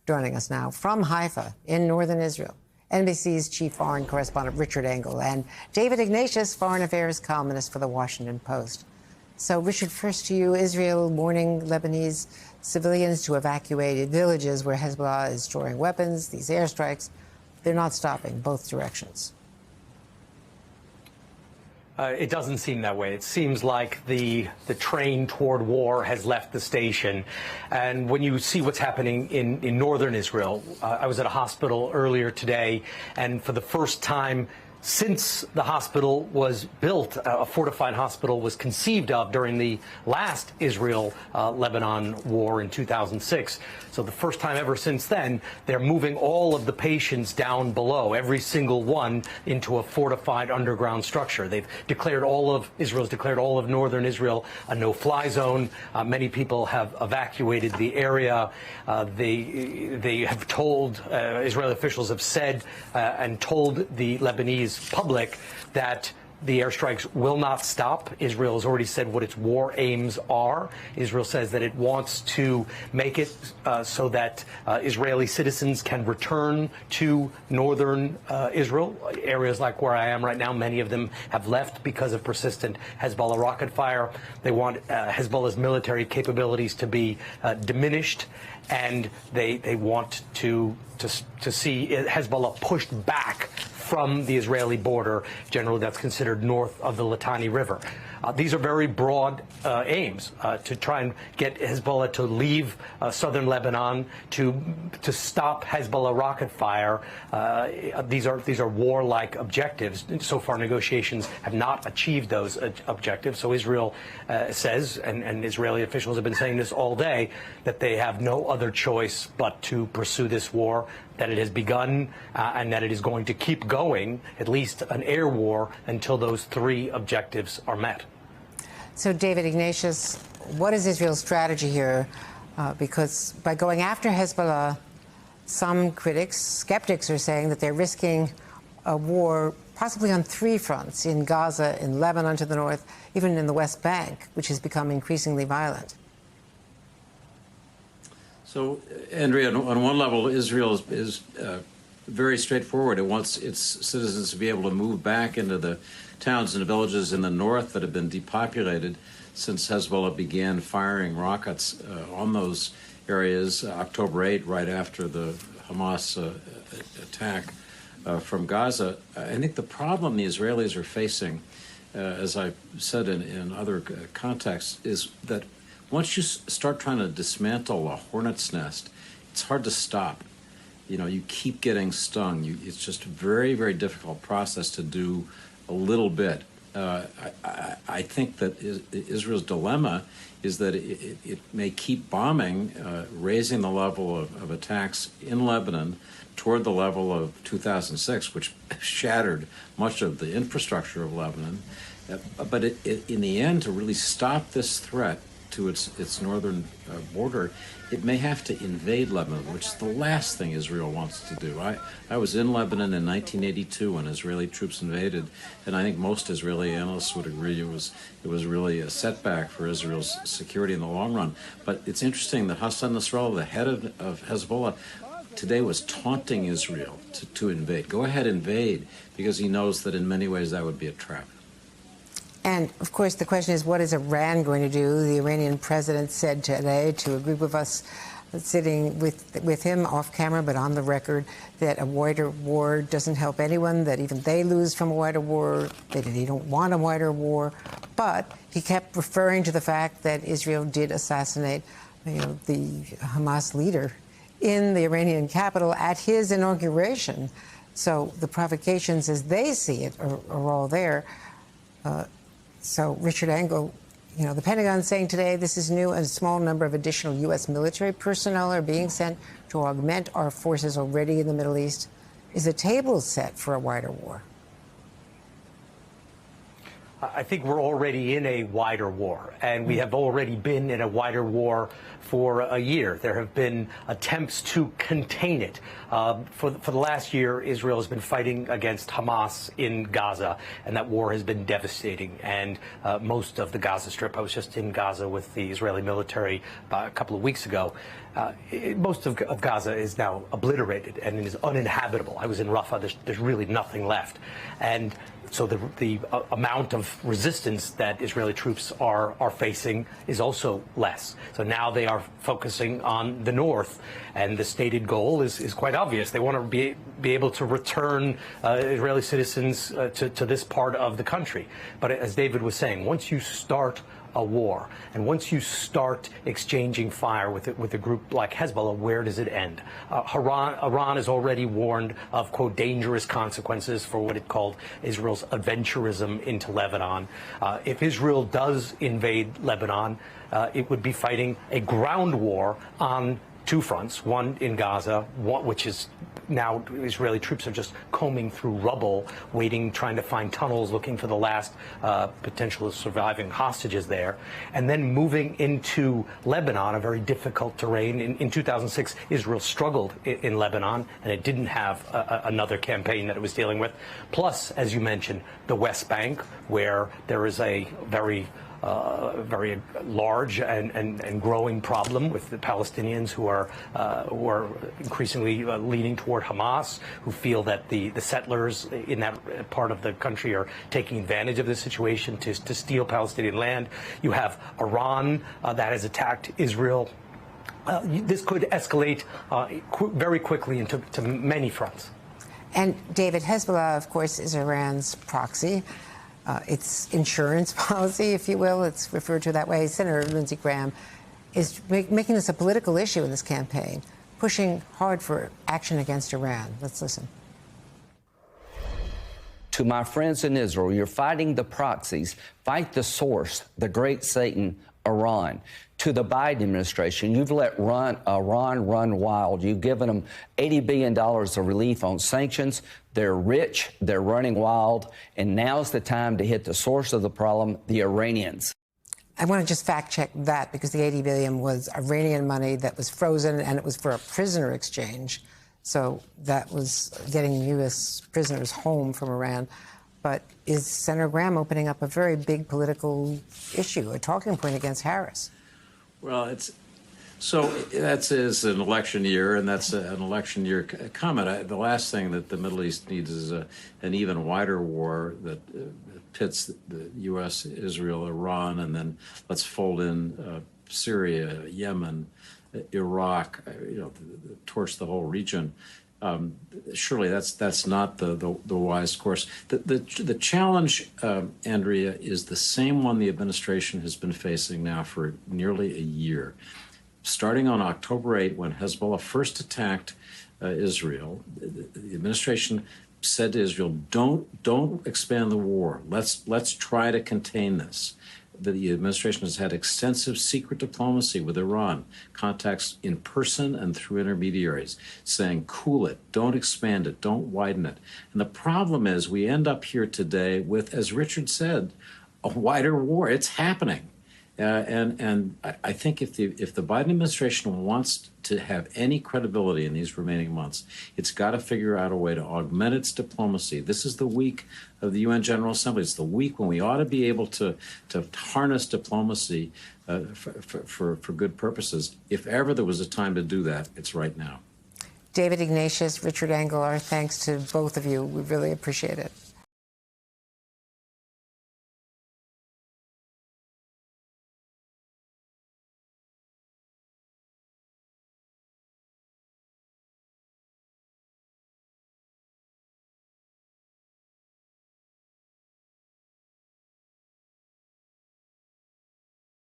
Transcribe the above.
Joining us now from Haifa in northern Israel, NBC's chief foreign correspondent Richard Engel and David Ignatius, foreign affairs columnist for The Washington Post. So, Richard, first to you. Israel warning Lebanese civilians to evacuate villages where Hezbollah is storing weapons. These airstrikes, they're not stopping, both directions. It doesn't seem that way. It seems like the train toward war has left the station. And when you see what's happening in northern Israel, I was at a hospital earlier today, and for the first time since the hospital was built, a fortified hospital was conceived of during the last Israel-Lebanon war in 2006. So the first time ever since then, they're moving all of the patients down below, every single one, into a fortified underground structure. They've declared Israel's declared all of northern Israel a no-fly zone. Many people have evacuated the area. They have told, Israeli officials have said and told the Lebanese public that the airstrikes will not stop. Israel has already said what its war aims are. Israel says that it wants to make it so that Israeli citizens can return to northern Israel. Areas like where I am right now, many of them have left because of persistent Hezbollah rocket fire. They want Hezbollah's military capabilities to be diminished, and they want to see Hezbollah pushed back from the Israeli border. Generally, that's considered north of the Litani River. These are very broad aims to try and get Hezbollah to leave southern Lebanon, to stop Hezbollah rocket fire. These are warlike objectives. So far, negotiations have not achieved those objectives. So Israel says, and Israeli officials have been saying this all day, that they have no other choice but to pursue this war, that it has begun, and that it is going to keep going, at least an air war, until those three objectives are met. So, David Ignatius, what is Israel's strategy here? Because by going after Hezbollah, some skeptics are saying that they're risking a war possibly on three fronts: in Gaza, in Lebanon to the north, even in the West Bank, which has become increasingly violent. So, Andrea, on one level, Israel is very straightforward. It wants its citizens to be able to move back into the towns and villages in the north that have been depopulated since Hezbollah began firing rockets on those areas October 8, right after the Hamas attack from Gaza. I think the problem the Israelis are facing, as I said in other contexts, is that once you start trying to dismantle a hornet's nest, it's hard to stop. You know, you keep getting stung. It's just a very, very difficult process to do a little bit. I think that Israel's dilemma is that it may keep bombing, raising the level of attacks in Lebanon toward the level of 2006, which shattered much of the infrastructure of Lebanon. But in the end, to really stop this threat to its northern border, it may have to invade Lebanon, which is the last thing Israel wants to do. I was in Lebanon in 1982 when Israeli troops invaded, and I think most Israeli analysts would agree it was really a setback for Israel's security in the long run. But it's interesting that Hassan Nasrallah, the head of Hezbollah, today was taunting Israel to invade. Go ahead, invade, because he knows that in many ways that would be a trap. And, of course, the question is, what is Iran going to do? The Iranian president said today to a group of us sitting with him off camera, but on the record, that a wider war doesn't help anyone, that even they lose from a wider war, that they don't want a wider war. But he kept referring to the fact that Israel did assassinate, the Hamas leader in the Iranian capital at his inauguration. So the provocations, as they see it, are all there. So, Richard Engel, the Pentagon saying today this is new. A small number of additional U.S. military personnel are being sent to augment our forces already in the Middle East. Is the table set for a wider war? I think we're already in a wider war, and we have already been in a wider war for a year. There have been attempts to contain it. For the last year, Israel has been fighting against Hamas in Gaza, and that war has been devastating. And most of the Gaza Strip, I was just in Gaza with the Israeli military a couple of weeks ago. Most of Gaza is now obliterated and is uninhabitable. I was in Rafah. There's really nothing left. And so the amount of resistance that Israeli troops are facing is also less. So now they are focusing on the north, and the stated goal is quite obvious. They want to be able to return Israeli citizens to this part of the country. But as David was saying, once you start a war, and once you start exchanging fire with a group like Hezbollah, where does it end? Iran has already warned of, quote, dangerous consequences for what it called Israel's adventurism into Lebanon. If Israel does invade Lebanon, it would be fighting a ground war on two fronts, one in Gaza, which is now Israeli troops are just combing through rubble, trying to find tunnels, looking for the last potential surviving hostages there, and then moving into Lebanon, a very difficult terrain. In 2006, Israel struggled in Lebanon, and it didn't have another campaign that it was dealing with. Plus, as you mentioned, the West Bank, where there is a very large and growing problem with the Palestinians who are increasingly leaning toward Hamas, who feel that the settlers in that part of the country are taking advantage of this situation to steal Palestinian land. You have Iran that has attacked Israel. This could escalate very quickly into many fronts. And David, Hezbollah, of course, is Iran's proxy. Its insurance policy, if you will, it's referred to that way. Senator Lindsey Graham is making this a political issue in this campaign, pushing hard for action against Iran. Let's listen. To my friends in Israel, you're fighting the proxies. Fight the source, the great Satan, Iran. To the Biden administration, you've let Iran run wild. You've given them $80 billion of relief on sanctions. They're rich, they're running wild, and now's the time to hit the source of the problem, the Iranians. I want to just fact check that, because the $80 billion was Iranian money that was frozen, and it was for a prisoner exchange. So that was getting U.S. prisoners home from Iran. But is Senator Graham opening up a very big political issue, a talking point against Harris? Well, that is an election year, and that's an election year comment. The last thing that the Middle East needs is an even wider war that pits the U.S., Israel, Iran, and then let's fold in Syria, Yemen, Iraq, torch the whole region. Surely that's not the wise course. The challenge, Andrea, is the same one the administration has been facing now for nearly a year. Starting on October 8, when Hezbollah first attacked Israel, the administration said to Israel, "Don't expand the war. Let's try to contain this." The administration has had extensive secret diplomacy with Iran, contacts in person and through intermediaries, saying, cool it, don't expand it, don't widen it. And the problem is we end up here today with, as Richard said, a wider war. It's happening. And I think if the Biden administration wants to have any credibility in these remaining months, it's got to figure out a way to augment its diplomacy. This is the week of the UN General Assembly. It's the week when we ought to be able to harness diplomacy for good purposes. If ever there was a time to do that, it's right now. David Ignatius, Richard Engel, our thanks to both of you. We really appreciate it.